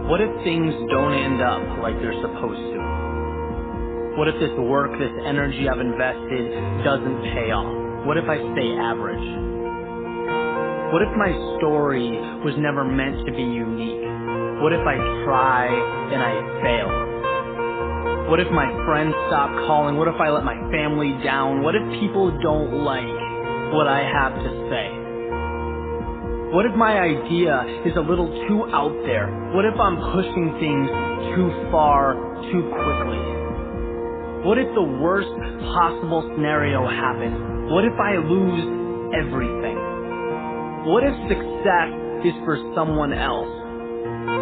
What if things don't end up like they're supposed to? What if this work, this energy I've invested doesn't pay off? What if I stay average? What if my story was never meant to be unique? What if I try and I fail? What if my friends stop calling? What if I let my family down? What if people don't like what I have to say? What if my idea is a little too out there? What if I'm pushing things too far, too quickly? What if the worst possible scenario happens? What if I lose everything? What if success is for someone else?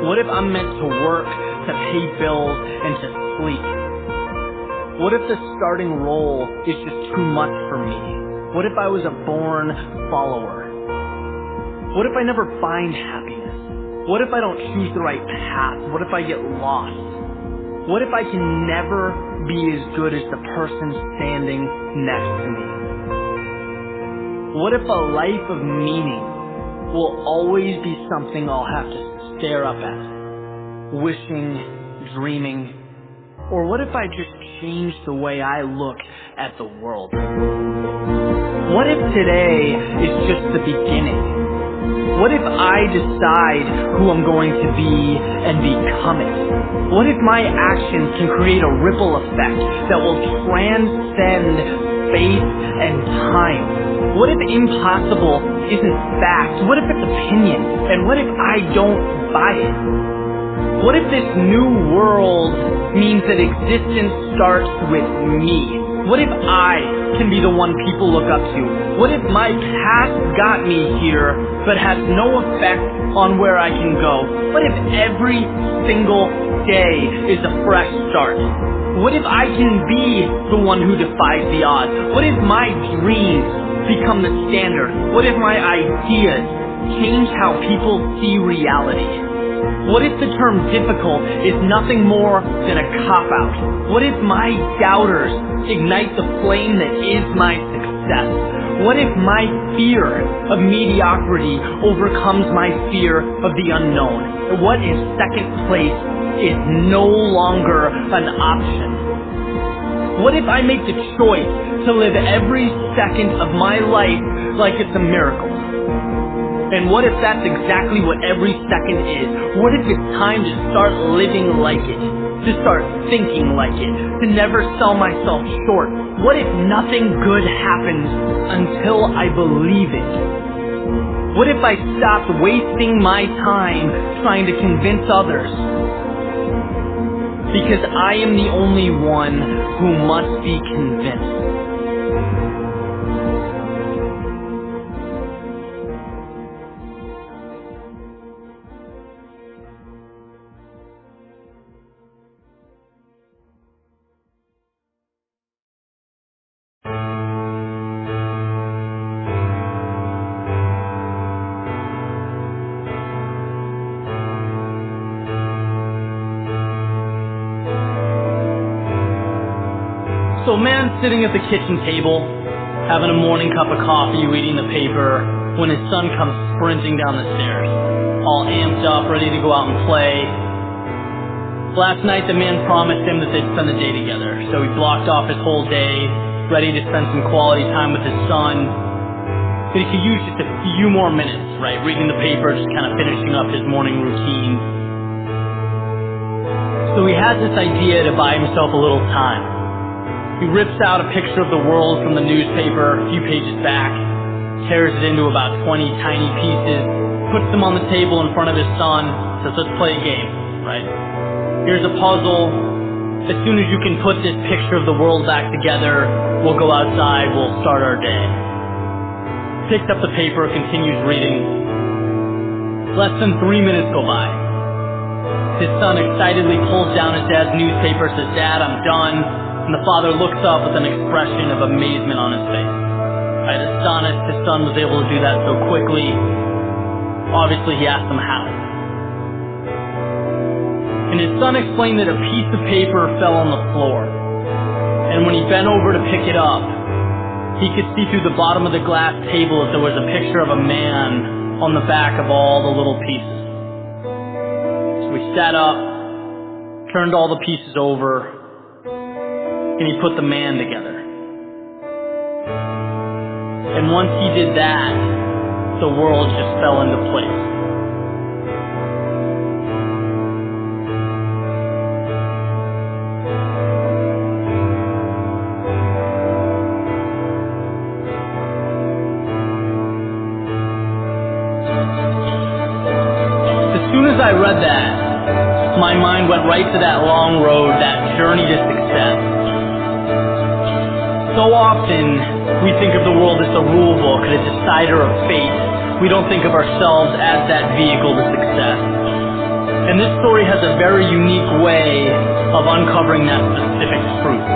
What if I'm meant to work, to pay bills, and to sleep? What if the starting role is just too much for me? What if I was a born follower? What if I never find happiness? What if I don't choose the right path? What if I get lost? What if I can never be as good as the person standing next to me? What if a life of meaning will always be something I'll have to stare up at, wishing, dreaming? Or what if I just change the way I look at the world? What if today is just the beginning? What if I decide who I'm going to be and become it? What if my actions can create a ripple effect that will transcend space and time? What if impossible isn't fact? What if it's opinion? And what if I don't buy it? What if this new world means that existence starts with me? What if I can be the one people look up to? What if my past got me here but has no effect on where I can go? What if every single day is a fresh start? What if I can be the one who defies the odds? What if my dreams become the standard? What if my ideas change how people see reality? What if the term difficult is nothing more than a cop-out? What if my doubters ignite the flame that is my success? What if my fear of mediocrity overcomes my fear of the unknown? What if second place is no longer an option? What if I make the choice to live every second of my life like it's a miracle? And what if that's exactly what every second is? What if it's time to start living like it? To start thinking like it? To never sell myself short? What if nothing good happens until I believe it? What if I stopped wasting my time trying to convince others? Because I am the only one who must be convinced. So man's sitting at the kitchen table, having a morning cup of coffee, reading the paper, when his son comes sprinting down the stairs, all amped up, ready to go out and play. Last night the man promised him that they'd spend the day together, so he blocked off his whole day, ready to spend some quality time with his son. But he could use just a few more minutes, right? Reading the paper, just kind of finishing up his morning routine. So he has this idea to buy himself a little time. He rips out a picture of the world from the newspaper a few pages back, tears it into about 20 tiny pieces, puts them on the table in front of his son, says, let's play a game, right? Here's a puzzle. As soon as you can put this picture of the world back together, we'll go outside, we'll start our day. Picks up the paper, continues reading. Less than 3 minutes go by. His son excitedly pulls down his dad's newspaper, says, Dad, I'm done. And the father looks up with an expression of amazement on his face. Right, astonished his son was able to do that so quickly. Obviously, he asked him how. And his son explained that a piece of paper fell on the floor. And when he bent over to pick it up, he could see through the bottom of the glass table that there was a picture of a man on the back of all the little pieces. So We sat up, turned all the pieces over, and he put the man together. And once he did that, the world just fell into place. As soon as I read that, my mind went right to that long road, that journey to success. So often, we think of the world as a rule book, a decider of fate. We don't think of ourselves as that vehicle to success. And this story has a very unique way of uncovering that specific truth.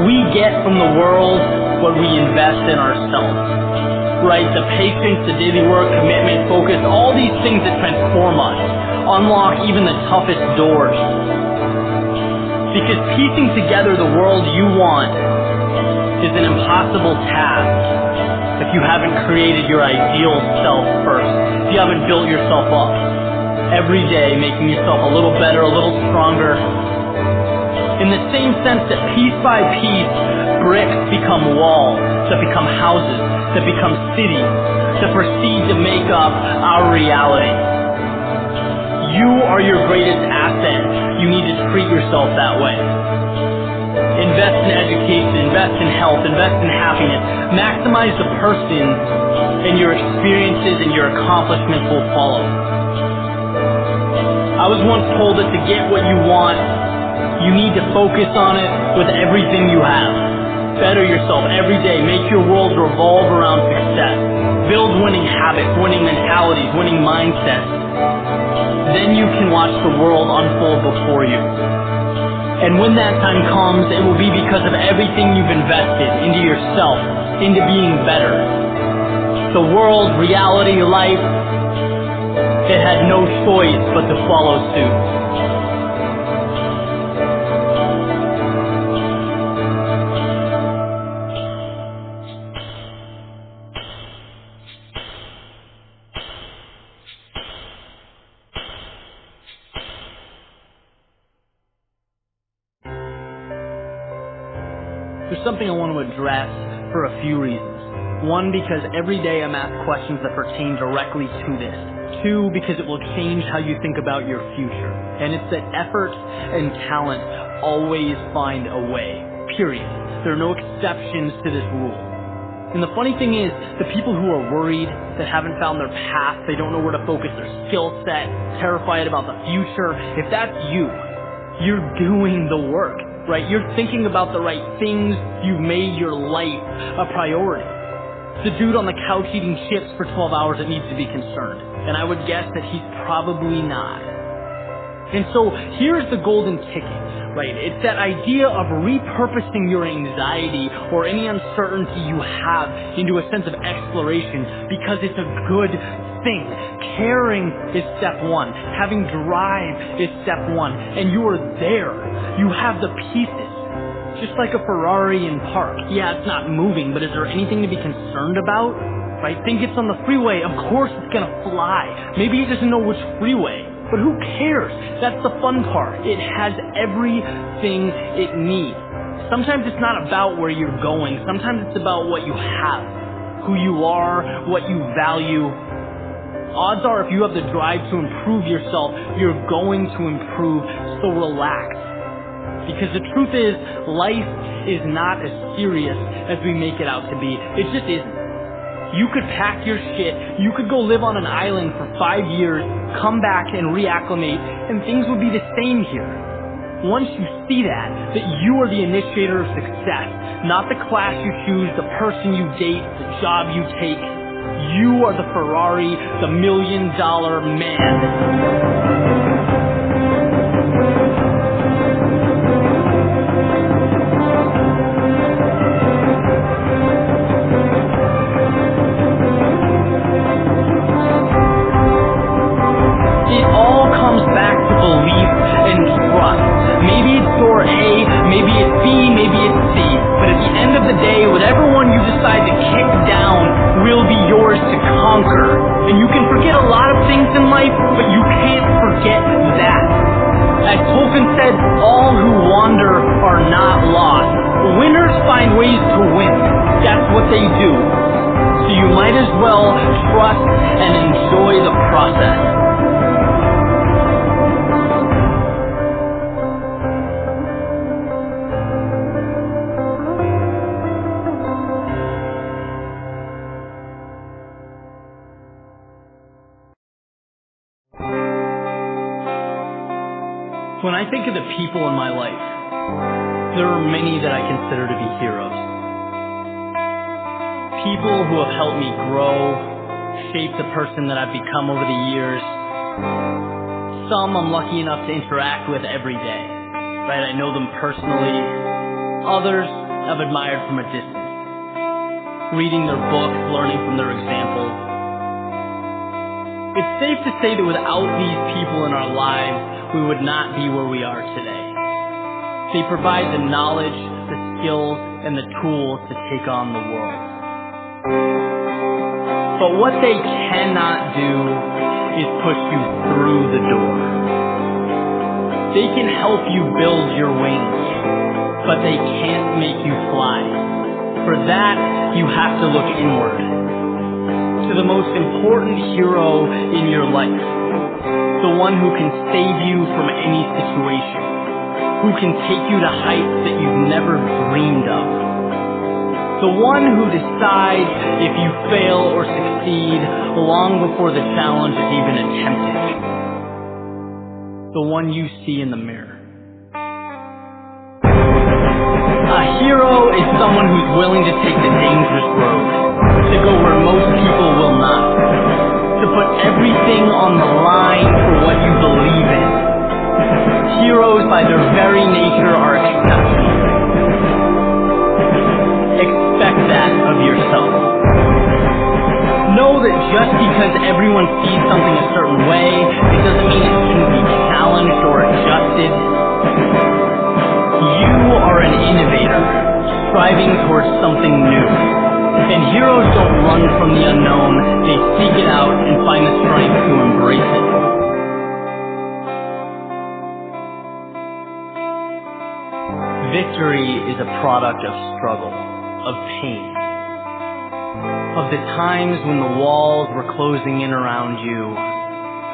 We get from the world what we invest in ourselves. Right? The patience, the daily work, commitment, focus, all these things that transform us, unlock even the toughest doors. Because piecing together the world you want is an impossible task if you haven't created your ideal self first, if you haven't built yourself up every day, making yourself a little better, a little stronger. In the same sense that piece by piece, bricks become walls, that become houses, that become cities, that proceed to make up our reality. You are your greatest asset. You need to treat yourself that way. Invest in education, invest in health, invest in happiness. Maximize the person, and your experiences and your accomplishments will follow. I was once told that to get what you want, you need to focus on it with everything you have. Better yourself every day. Make your world revolve around success. Build winning habits, winning mentalities, winning mindsets. Then you can watch the world unfold before you. And when that time comes, it will be because of everything you've invested into yourself, into being better. The world, reality, life, it had no choice but to follow suit. There's something I want to address for a few reasons. One, because every day I'm asked questions that pertain directly to this. Two, because it will change how you think about your future. And it's that effort and talent always find a way. Period. There are no exceptions to this rule. And the funny thing is, the people who are worried, that haven't found their path, they don't know where to focus their skill set, terrified about the future, if that's you, you're doing the work. Right? You're thinking about the right things. You've made your life a priority. The dude on the couch eating chips for 12 hours that needs to be concerned. And I would guess that he's probably not. And so here's the golden ticket, right? It's that idea of repurposing your anxiety or any uncertainty you have into a sense of exploration because it's a good thing. Caring is step one. Having drive is step one. And you are there. You have the pieces. Just like a Ferrari in park. Yeah, it's not moving, but is there anything to be concerned about? Right? Think it's on the freeway. Of course it's gonna fly. Maybe it doesn't know which freeway. But who cares? That's the fun part. It has everything it needs. Sometimes it's not about where you're going. Sometimes it's about what you have. Who you are, what you value. Odds are if you have the drive to improve yourself, you're going to improve, so relax. Because the truth is, life is not as serious as we make it out to be. It just isn't. You could pack your shit, you could go live on an island for 5 years, come back and reacclimate, and things would be the same here. Once you see that you are the initiator of success, not the class you choose, the person you date, the job you take. You are the Ferrari, the $1 million man. Maybe it's door A, maybe it's B, maybe it's C. But at the end of the day, whatever one you decide to kick down will be yours to conquer. And you can forget a lot of things in life, but you can't are not lost. Winners find ways to win. That's what they do. So you might as well trust and enjoy the process. When I think of the people in my life, there are many that I consider to be heroes. People who have helped me grow, shape the person that I've become over the years. Some I'm lucky enough to interact with every day, right? I know them personally. Others I've admired from a distance, reading their books, learning from their examples. It's safe to say that without these people in our lives, we would not be where we are today. They provide the knowledge, the skills, and the tools to take on the world. But what they cannot do is push you through the door. They can help you build your wings, but they can't make you fly. For that, you have to look inward, to the most important hero in your life. The one who can save you from any situation, who can take you to heights that you've never dreamed of. The one who decides if you fail or succeed long before the challenge is even attempted. The one you see in the mirror. A hero is someone who's willing to take the dangerous road, to go where most people will not, to put everything on the line for what you believe in. Heroes by their very nature are exceptional. Expect that of yourself. Know that just because everyone sees something a certain way, it doesn't mean it shouldn't be challenged or adjusted. You are an innovator, striving towards something new. And heroes don't run from the unknown, they seek it out and find the strength to embrace it. Victory is a product of struggle, of pain, of the times when the walls were closing in around you,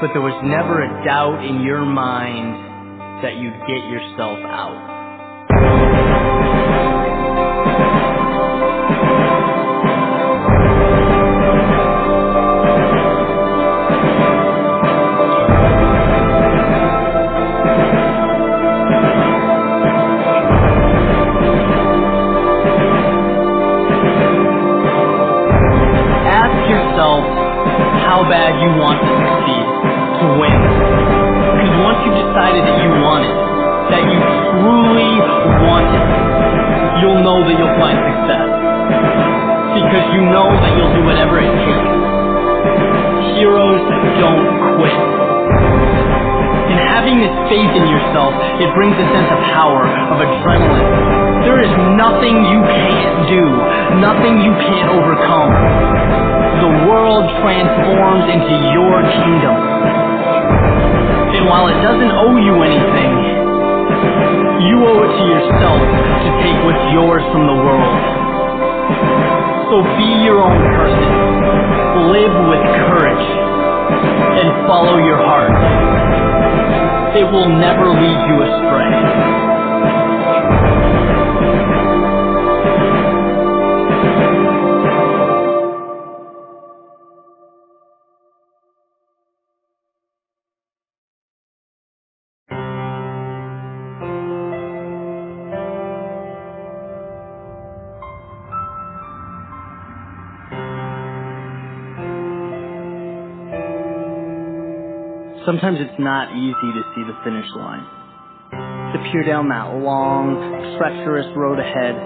but there was never a doubt in your mind that you'd get yourself out. How bad you want to succeed, to win. Because once you've decided that you want it, that you truly want it, you'll know that you'll find success. Because you know that you'll do whatever it takes. Heroes don't quit. And having this faith in yourself, it brings a sense of power, of adrenaline. There is nothing you can't do, nothing you can't overcome. The world transforms into your kingdom. And while it doesn't owe you anything, you owe it to yourself to take what's yours from the world. So be your own person. Live with courage. And follow your heart. It will never lead you astray. Sometimes it's not easy to see the finish line, to peer down that long, treacherous road ahead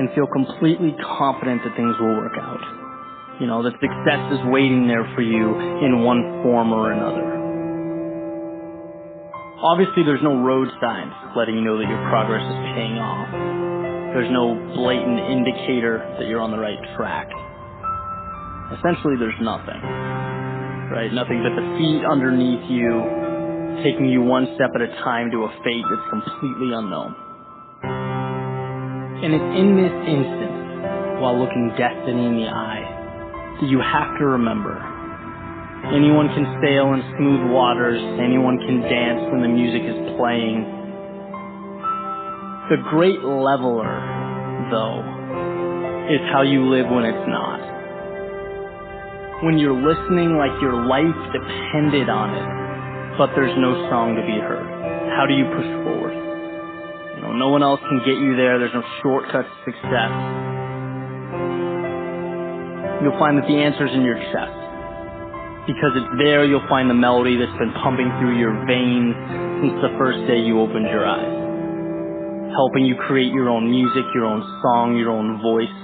and feel completely confident that things will work out. You know, that success is waiting there for you in one form or another. Obviously, there's no road signs letting you know that your progress is paying off. There's no blatant indicator that you're on the right track. Essentially, there's nothing. Right? Nothing but the feet underneath you, taking you one step at a time to a fate that's completely unknown. And it's in this instance, while looking destiny in the eye, that you have to remember, anyone can sail in smooth waters, anyone can dance when the music is playing. The great leveler, though, is how you live when it's not. When you're listening like your life depended on it, but there's no song to be heard. How do you push forward? No one else can get you there. There's no shortcut to success. You'll find that the answer's in your chest. Because it's there you'll find the melody that's been pumping through your veins since the first day you opened your eyes. Helping you create your own music, your own song, your own voice.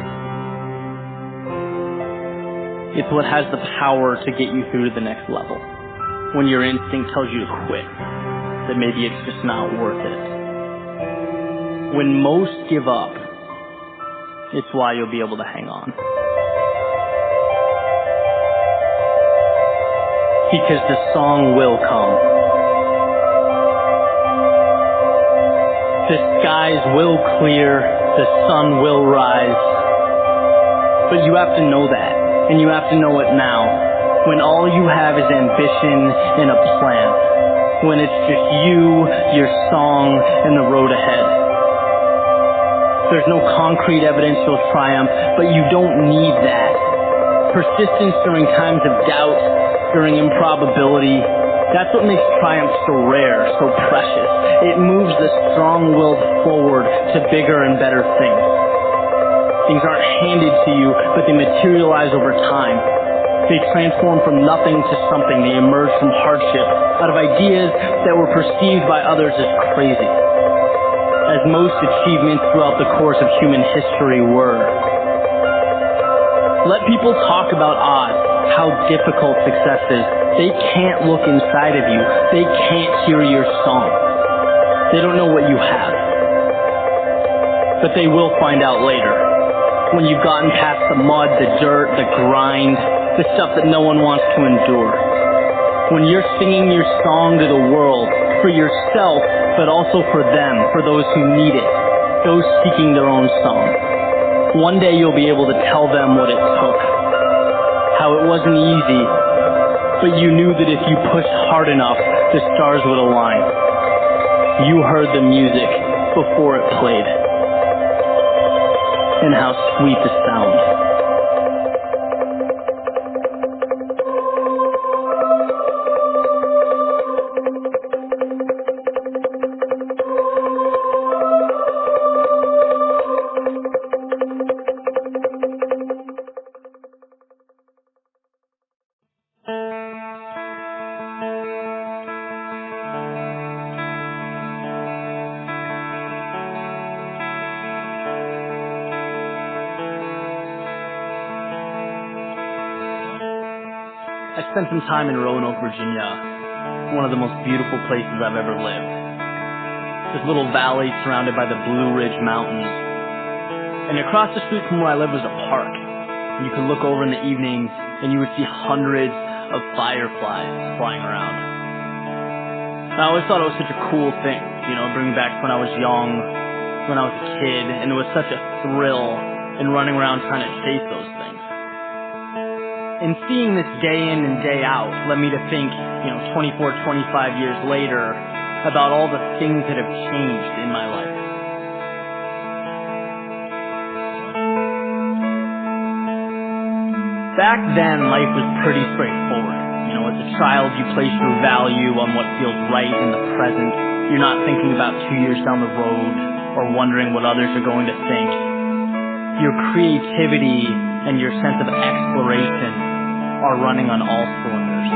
It's what has the power to get you through to the next level. When your instinct tells you to quit, that maybe it's just not worth it. When most give up, it's why you'll be able to hang on. Because the song will come. The skies will clear, the sun will rise. But you have to know that, and you have to know it now, when all you have is ambition and a plan. When it's just you, your song, and the road ahead. There's no concrete evidence you'll triumph, but you don't need that. Persistence during times of doubt, during improbability, that's what makes triumph so rare, so precious. It moves the strong-willed forward to bigger and better things. Things aren't handed to you, but they materialize over time. They transform from nothing to something. They emerge from hardship, out of ideas that were perceived by others as crazy. As most achievements throughout the course of human history were. Let people talk about odds, how difficult success is. They can't look inside of you. They can't hear your song. They don't know what you have. But they will find out later. When you've gotten past the mud, the dirt, the grind, the stuff that no one wants to endure. When you're singing your song to the world, for yourself, but also for them, for those who need it, those seeking their own song. One day you'll be able to tell them what it took, how it wasn't easy, but you knew that if you pushed hard enough, the stars would align. You heard the music before it played, and how sweet the sound. I spent some time in Roanoke, Virginia, one of the most beautiful places I've ever lived. This little valley surrounded by the Blue Ridge Mountains. And across the street from where I lived was a park. And you could look over in the evenings and you would see hundreds of fireflies flying around. And I always thought it was such a cool thing, bringing back when I was young, when I was a kid, and it was such a thrill in running around trying to chase those things. And seeing this day in and day out led me to think, 24, 25 years later, about all the things that have changed in my life. Back then, life was pretty straightforward. As a child, you place your value on what feels right in the present. You're not thinking about 2 years down the road or wondering what others are going to think. Your creativity and your sense of exploration are running on all cylinders.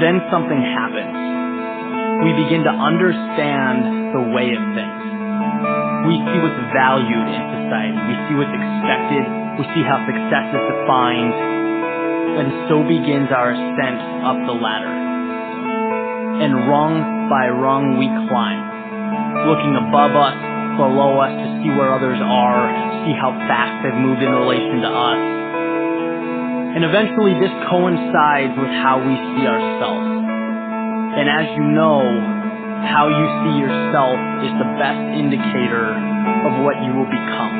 Then something happens. We begin to understand the way of things. We see what's valued in society. We see what's expected. We see how success is defined. And so begins our ascent up the ladder. And rung by rung we climb, looking above us, below us to see where others are, see how fast they've moved in relation to us. And eventually this coincides with how we see ourselves. And as you know, How you see yourself is the best indicator of what you will become.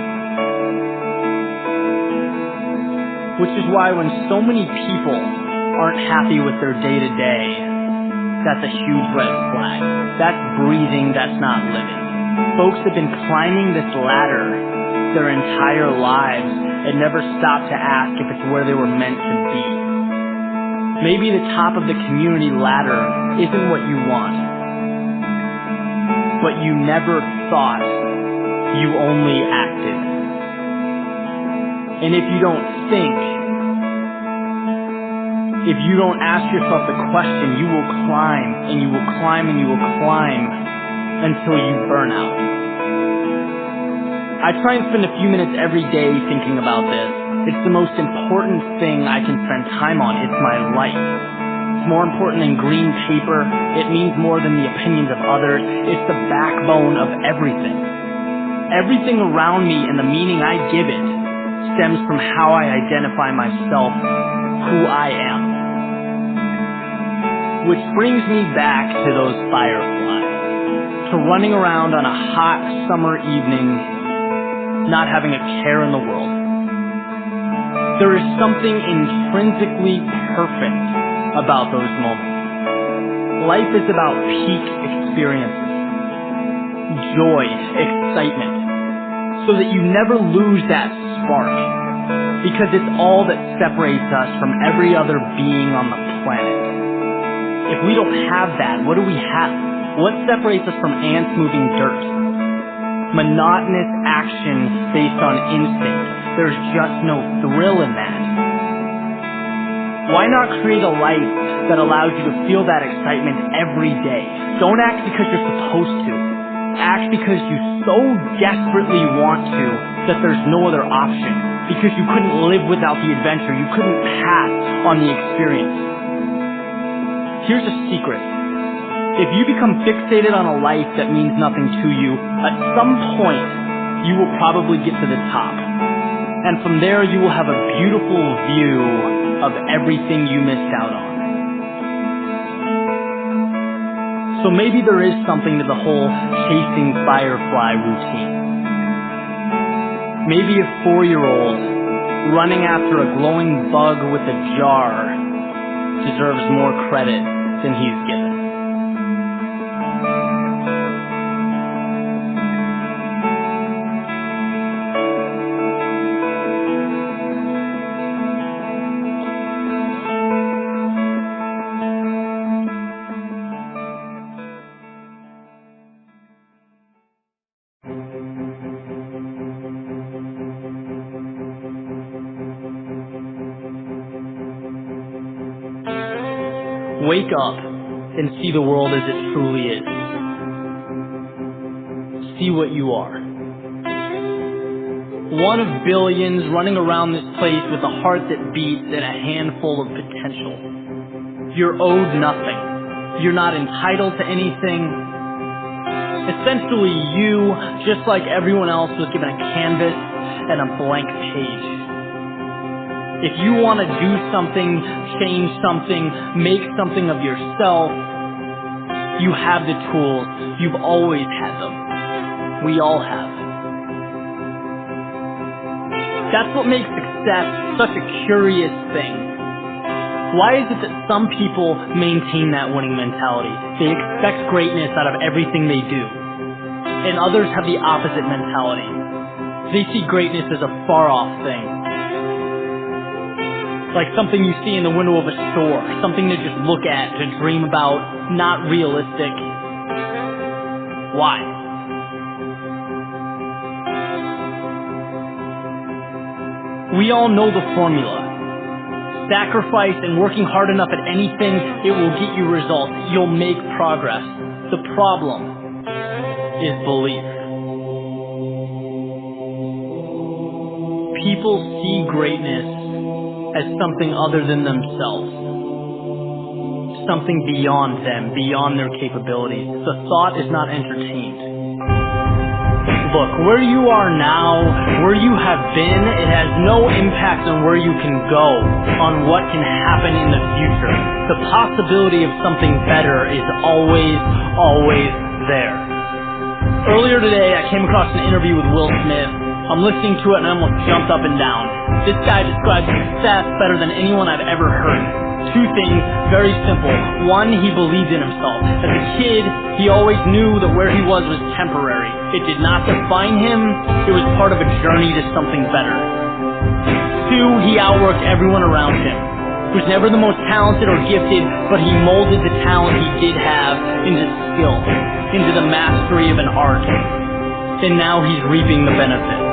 Which is why when so many people aren't happy with their day-to-day, that's a huge red flag. That's breathing, that's not living. Folks have been climbing this ladder their entire lives and never stopped to ask if it's where they were meant to be. Maybe the top of the community ladder isn't what you want, but you never thought, you only acted. And if you don't think, if you don't ask yourself the question, you will climb and you will climb and you will climb until you burn out. I try and spend a few minutes every day thinking about this. It's the most important thing I can spend time on. It's my life. It's more important than green paper. It means more than the opinions of others. It's the backbone of everything. Everything around me and the meaning I give it stems from how I identify myself, who I am. Which brings me back to those fireflies, to running around on a hot summer evening, not having a care in the world. There is something intrinsically perfect about those moments. Life is about peak experiences, joy, excitement, so that you never lose that spark, because it's all that separates us from every other being on the planet. If we don't have that, what do we have? What separates us from ants moving dirt? Monotonous action based on instinct. There's just no thrill in that. Why not create a life that allows you to feel that excitement every day? Don't act because you're supposed to. Act because you so desperately want to that there's no other option. Because you couldn't live without the adventure. You couldn't pass on the experience. Here's a secret. If you become fixated on a life that means nothing to you, at some point you will probably get to the top. And from there you will have a beautiful view of everything you missed out on. So maybe there is something to the whole chasing firefly routine. Maybe a 4-year-old running after a glowing bug with a jar deserves more credit than he's given. Wake up and see the world as it truly is. See what you are. One of billions running around this place with a heart that beats and a handful of potential. You're owed nothing. You're not entitled to anything. Essentially, you, just like everyone else, was given a canvas and a blank page. If you want to do something, change something, make something of yourself, you have the tools. You've always had them. We all have. That's what makes success such a curious thing. Why is it that some people maintain that winning mentality? They expect greatness out of everything they do. And others have the opposite mentality. They see greatness as a far-off thing. Like something you see in the window of a store, something to just look at, to dream about, not realistic. Why? We all know the formula. Sacrifice and working hard enough at anything, it will get you results. You'll make progress. The problem is belief. People see greatness as something other than themselves, something beyond them, beyond their capabilities. The thought is not entertained. Look, where you are now, where you have been, it has no impact on where you can go, on what can happen in the future. The possibility of something better is always, always there. Earlier today, I came across an interview with Will Smith. I'm listening to it and I almost jumped up and down. This guy describes success better than anyone I've ever heard. Two things, very simple. One, he believed in himself. As a kid, he always knew that where he was temporary. It did not define him. It was part of a journey to something better. Two, he outworked everyone around him. He was never the most talented or gifted, but he molded the talent he did have into skill, into the mastery of an art. And now he's reaping the benefit.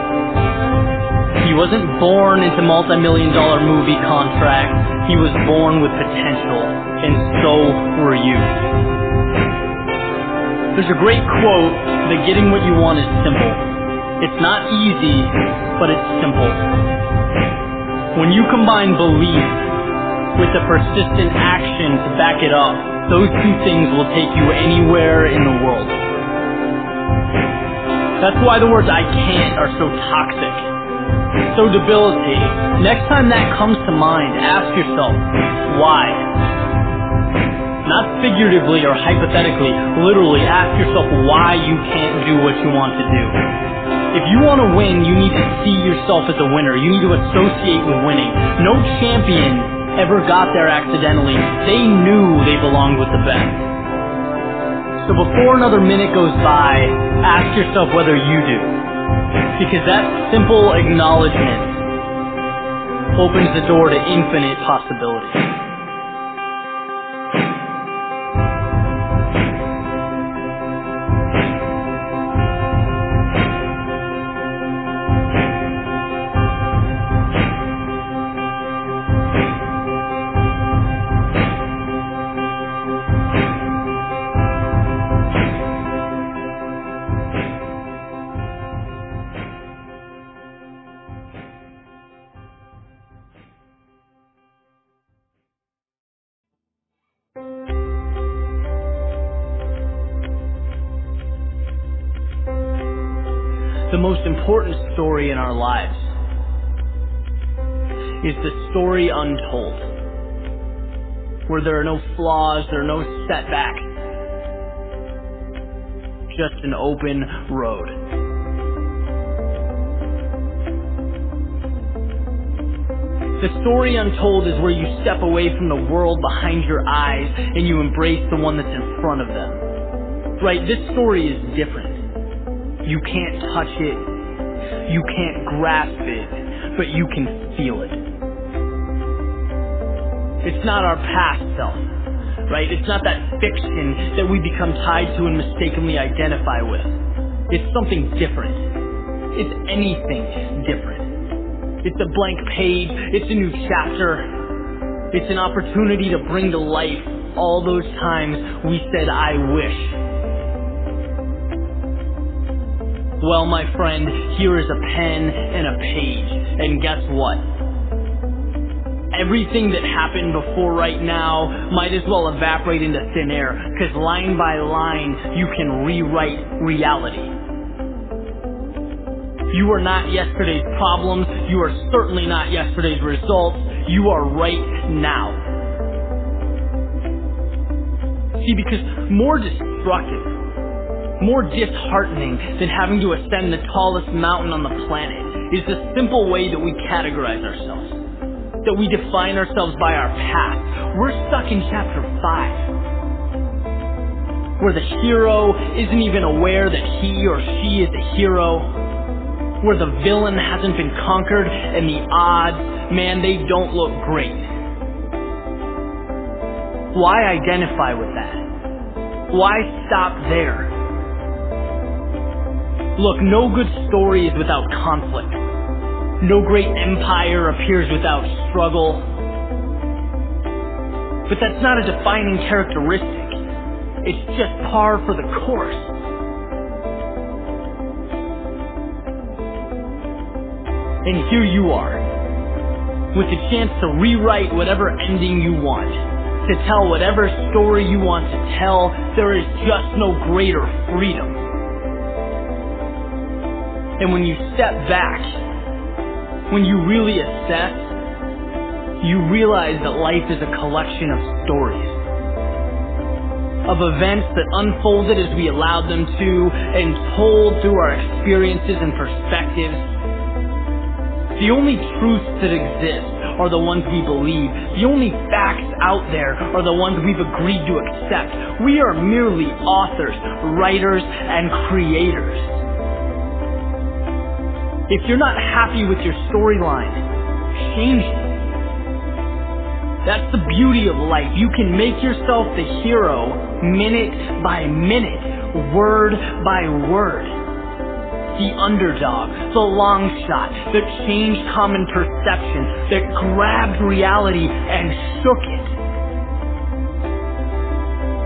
He wasn't born into multi-million-dollar movie contracts. He was born with potential, and so were you. There's a great quote that getting what you want is simple. It's not easy, but it's simple. When you combine belief with the persistent action to back it up, those two things will take you anywhere in the world. That's why the words "I can't" are so toxic, so debilitating. Next time that comes to mind, ask yourself, why? Not figuratively or hypothetically, literally ask yourself why you can't do what you want to do. If you want to win, you need to see yourself as a winner. You need to associate with winning. No champion ever got there accidentally. They knew they belonged with the best. So before another minute goes by, ask yourself whether you do. Because that simple acknowledgement opens the door to infinite possibilities. The most important story in our lives is the story untold, where there are no flaws, there are no setbacks, just an open road. The story untold is where you step away from the world behind your eyes and you embrace the one that's in front of them. Right? This story is different. You can't touch it, you can't grasp it, but you can feel it. It's not our past self, right? It's not that fiction that we become tied to and mistakenly identify with. It's something different. It's anything different. It's a blank page, it's a new chapter. It's an opportunity to bring to life all those times we said, "I wish." Well, my friend, here is a pen and a page, and guess what? Everything that happened before right now might as well evaporate into thin air, because line by line, you can rewrite reality. You are not yesterday's problems, you are certainly not yesterday's results, you are right now. See, because more destructive, more disheartening than having to ascend the tallest mountain on the planet is the simple way that we categorize ourselves, that we define ourselves by our past. We're stuck in chapter 5, where the hero isn't even aware that he or she is a hero, where the villain hasn't been conquered and the odds, man, they don't look great. Why identify with that? Why stop there? Look, no good story is without conflict. No great empire appears without struggle. But that's not a defining characteristic. It's just par for the course. And here you are, with the chance to rewrite whatever ending you want, to tell whatever story you want to tell. There is just no greater freedom. And when you step back, when you really assess, you realize that life is a collection of stories, of events that unfolded as we allowed them to, and told through our experiences and perspectives. The only truths that exist are the ones we believe. The only facts out there are the ones we've agreed to accept. We are merely authors, writers, and creators. If you're not happy with your storyline, change it. That's the beauty of life. You can make yourself the hero minute by minute, word by word. The underdog, the long shot that changed common perception, that grabbed reality and shook it.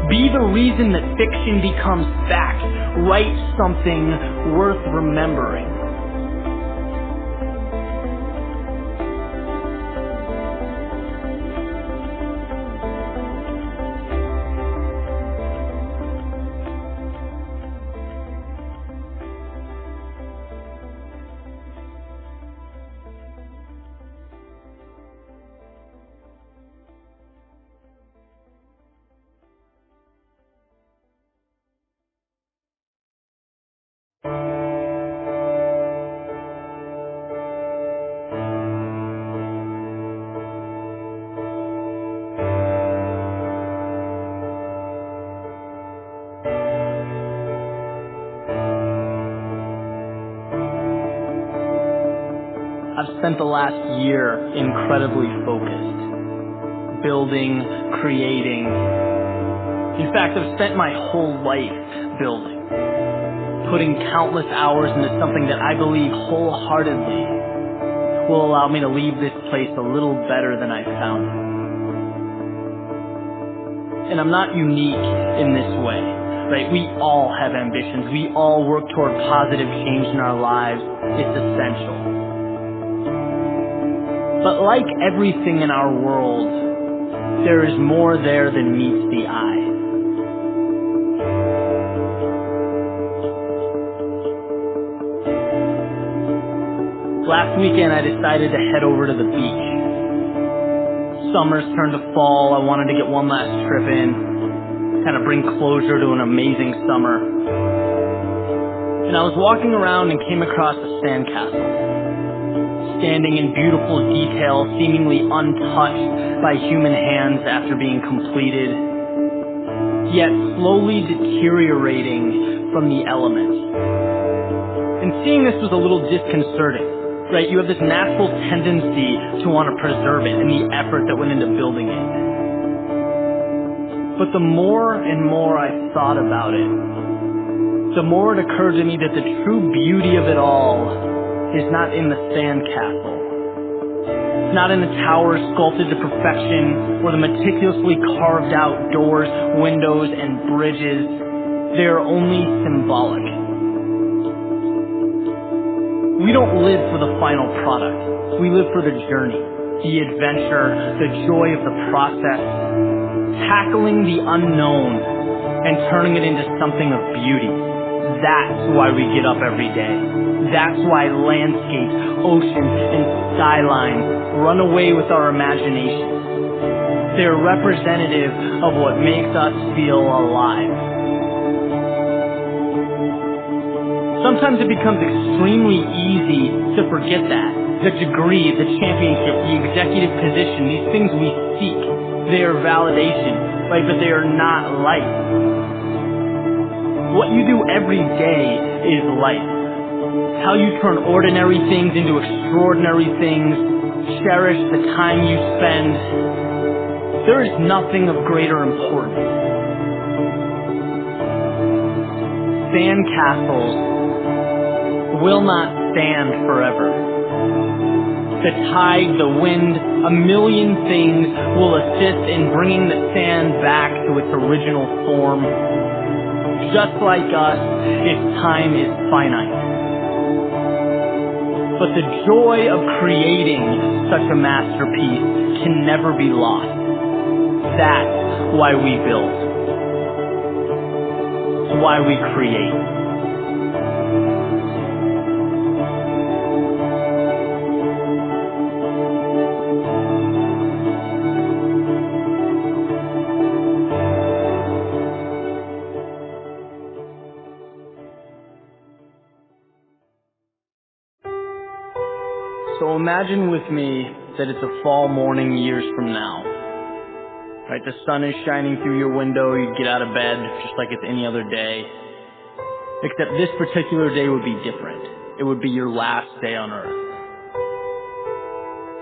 Be the reason that fiction becomes fact. Write something worth remembering. I've spent the last year incredibly focused, building, creating. In fact, I've spent my whole life building, putting countless hours into something that I believe wholeheartedly will allow me to leave this place a little better than I found it. And I'm not unique in this way, right? We all have ambitions. We all work toward positive change in our lives. It's essential. But like everything in our world, there is more there than meets the eye. Last weekend I decided to head over to the beach. Summer's turned to fall. I wanted to get one last trip in, kind of bring closure to an amazing summer. And I was walking around and came across a sandcastle, standing in beautiful detail, seemingly untouched by human hands after being completed, yet slowly deteriorating from the elements. And seeing this was a little disconcerting, right? You have this natural tendency to want to preserve it and the effort that went into building it. But the more and more I thought about it, the more it occurred to me that the true beauty of it all is not in the sandcastle, not in the towers sculpted to perfection or the meticulously carved out doors, windows, and bridges. They are only symbolic. We don't live for the final product. We live for the journey, the adventure, the joy of the process, tackling the unknown and turning it into something of beauty. That's why we get up every day. That's why landscapes, oceans, and skylines run away with our imagination. They're representative of what makes us feel alive. Sometimes it becomes extremely easy to forget that. The degree, the championship, the executive position, these things we seek, they are validation, right? But they are not life. What you do every day is life. How you turn ordinary things into extraordinary things, cherish the time you spend. There is nothing of greater importance. Sandcastles will not stand forever. The tide, the wind, a million things will assist in bringing the sand back to its original form. Just like us, its time is finite. But the joy of creating such a masterpiece can never be lost. That's why we build. It's why we create. imagine with me that it's a fall morning years from now. Right, the sun is shining through your window, you get out of bed just like it's any other day. Except this particular day would be different. It would be your last day on earth.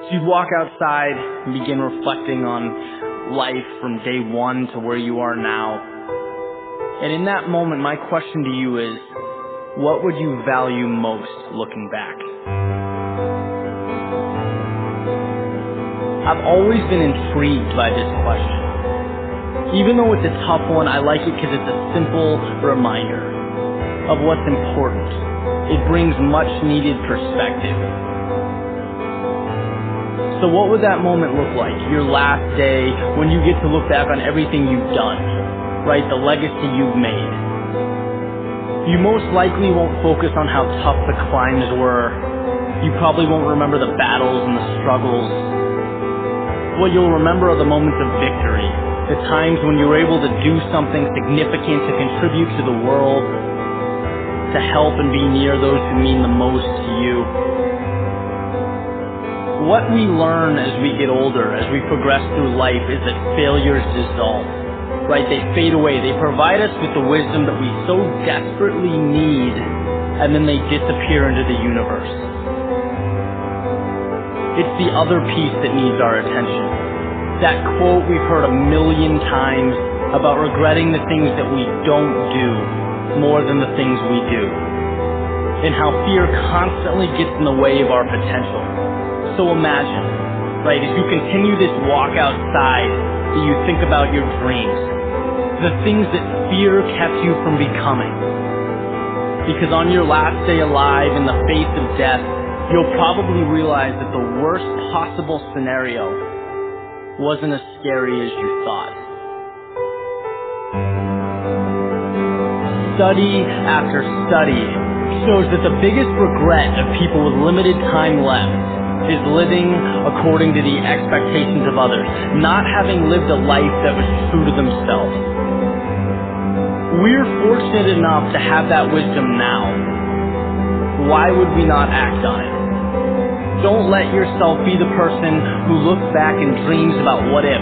So you'd walk outside and begin reflecting on life from day one to where you are now. And in that moment, my question to you is, what would you value most looking back? I've always been intrigued by this question. Even though it's a tough one, I like it because it's a simple reminder of what's important. It brings much needed perspective. So what would that moment look like? Your last day, when you get to look back on everything you've done, right? The legacy you've made. You most likely won't focus on how tough the climbs were. You probably won't remember the battles and the struggles. What you'll remember are the moments of victory, the times when you were able to do something significant to contribute to the world, to help and be near those who mean the most to you. What we learn as we get older, as we progress through life, is that failures dissolve, right? They fade away. They provide us with the wisdom that we so desperately need, and then they disappear into the universe. It's the other piece that needs our attention. That quote we've heard a million times about regretting the things that we don't do more than the things we do. And how fear constantly gets in the way of our potential. So imagine, right, as you continue this walk outside, that you think about your dreams, the things that fear kept you from becoming. Because on your last day alive, in the face of death, you'll probably realize that the worst possible scenario wasn't as scary as you thought. Study after study shows that the biggest regret of people with limited time left is living according to the expectations of others, not having lived a life that was true to themselves. We're fortunate enough to have that wisdom now. Why would we not act on it? Don't let yourself be the person who looks back and dreams about what if.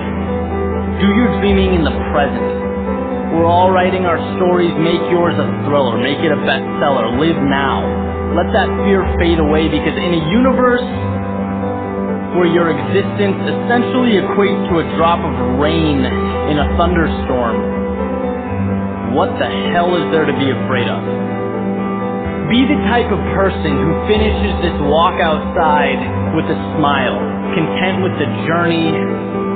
Do your dreaming in the present. We're all writing our stories. Make yours a thriller. Make it a bestseller. Live now. Let that fear fade away, because in a universe where your existence essentially equates to a drop of rain in a thunderstorm, what the hell is there to be afraid of? Be the type of person who finishes this walk outside with a smile, content with the journey,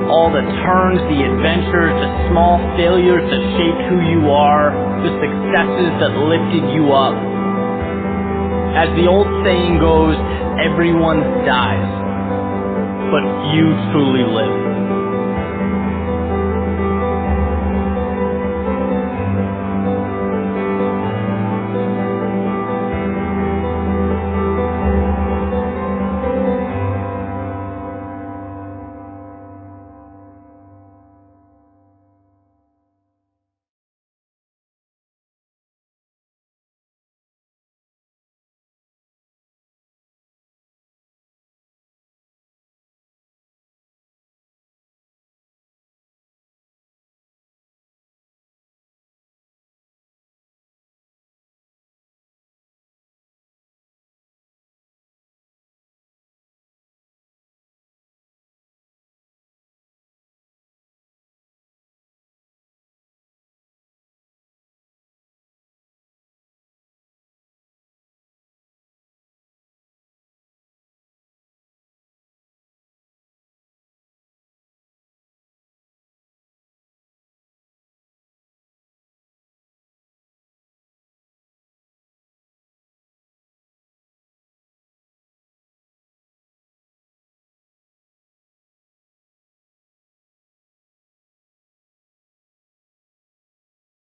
all the turns, the adventures, the small failures that shaped who you are, the successes that lifted you up. As the old saying goes, everyone dies, but few truly live.